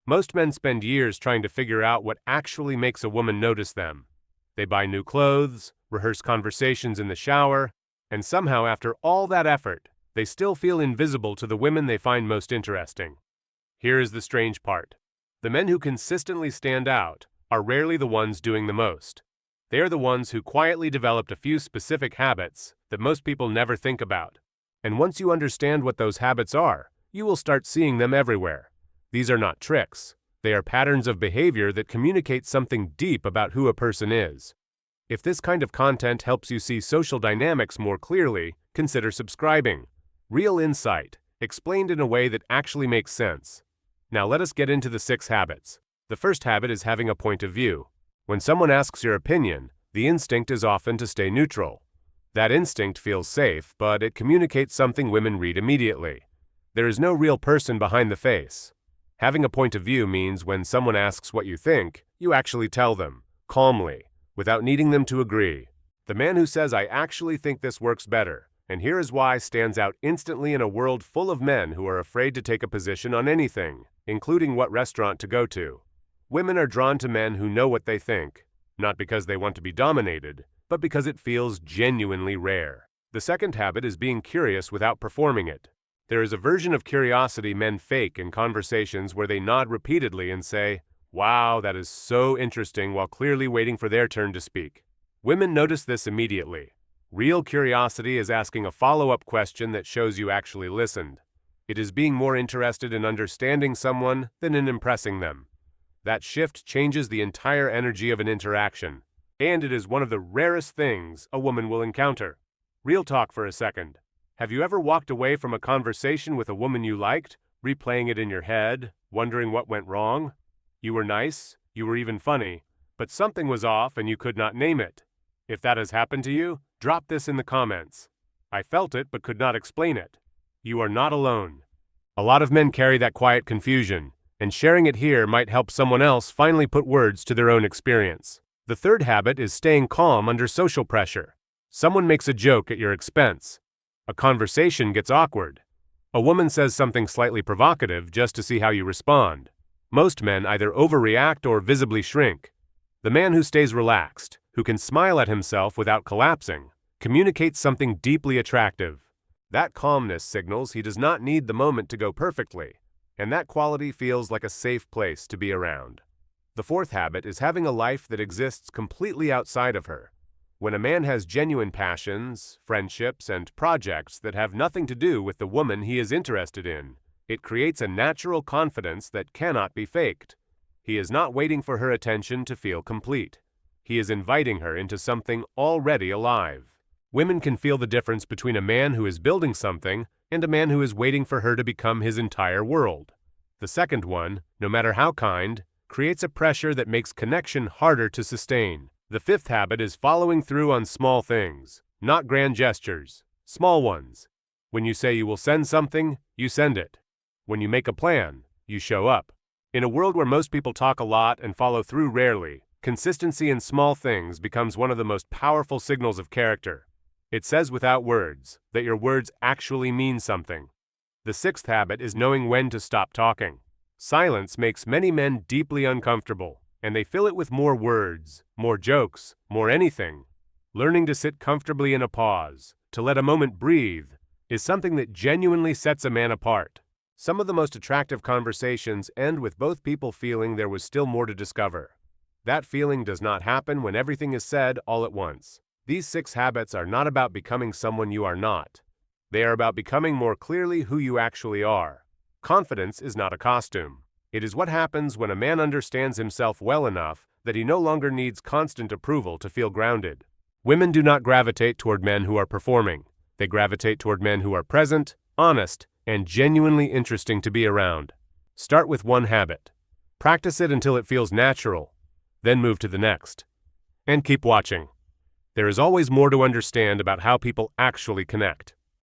Most men spend years trying to figure out what actually makes a woman notice them. They buy new clothes, rehearse conversations in the shower, and somehow after all that effort, they still feel invisible to the women they find most interesting. Here is the strange part. The men who consistently stand out are rarely the ones doing the most. They are the ones who quietly developed a few specific habits that most people never think about. And once you understand what those habits are, you will start seeing them everywhere. These are not tricks. They are patterns of behavior that communicate something deep about who a person is. If this kind of content helps you see social dynamics more clearly, consider subscribing. Real insight, explained in a way that actually makes sense. Now let us get into the 6 habits. The first habit is having a point of view. When someone asks your opinion, the instinct is often to stay neutral. That instinct feels safe, but it communicates something women read immediately. There is no real person behind the face. Having a point of view means when someone asks what you think, you actually tell them, calmly, without needing them to agree. The man who says, "I actually think this works better, and here is why," stands out instantly in a world full of men who are afraid to take a position on anything, including what restaurant to go to. Women are drawn to men who know what they think, not because they want to be dominated, but because it feels genuinely rare. The second habit is being curious without performing it. There is a version of curiosity men fake in conversations where they nod repeatedly and say, "Wow, that is so interesting," while clearly waiting for their turn to speak. Women notice this immediately. Real curiosity is asking a follow-up question that shows you actually listened. It is being more interested in understanding someone than in impressing them. That shift changes the entire energy of an interaction, and it is one of the rarest things a woman will encounter. Real talk for a second. Have you ever walked away from a conversation with a woman you liked, replaying it in your head, wondering what went wrong? You were nice, you were even funny, but something was off and you could not name it. If that has happened to you, drop this in the comments. I felt it but could not explain it. You are not alone. A lot of men carry that quiet confusion, and sharing it here might help someone else finally put words to their own experience. The third habit is staying calm under social pressure. Someone makes a joke at your expense. A conversation gets awkward. A woman says something slightly provocative just to see how you respond. Most men either overreact or visibly shrink. The man who stays relaxed, who can smile at himself without collapsing, communicates something deeply attractive. That calmness signals he does not need the moment to go perfectly, and that quality feels like a safe place to be around. The fourth habit is having a life that exists completely outside of her. When a man has genuine passions, friendships, and projects that have nothing to do with the woman he is interested in, it creates a natural confidence that cannot be faked. He is not waiting for her attention to feel complete. He is inviting her into something already alive. Women can feel the difference between a man who is building something and a man who is waiting for her to become his entire world. The second one, no matter how kind, creates a pressure that makes connection harder to sustain. The fifth habit is following through on small things, not grand gestures, small ones. When you say you will send something, you send it. When you make a plan, you show up. In a world where most people talk a lot and follow through rarely, consistency in small things becomes one of the most powerful signals of character. It says without words that your words actually mean something. The sixth habit is knowing when to stop talking. Silence makes many men deeply uncomfortable, and they fill it with more words, more jokes, more anything. Learning to sit comfortably in a pause, to let a moment breathe, is something that genuinely sets a man apart. Some of the most attractive conversations end with both people feeling there was still more to discover. That feeling does not happen when everything is said all at once. These 6 habits are not about becoming someone you are not. They are about becoming more clearly who you actually are. Confidence is not a costume. It is what happens when a man understands himself well enough that he no longer needs constant approval to feel grounded. Women do not gravitate toward men who are performing. They gravitate toward men who are present, honest, and genuinely interesting to be around. Start with one habit. Practice it until it feels natural. Then move to the next. And keep watching. There is always more to understand about how people actually connect.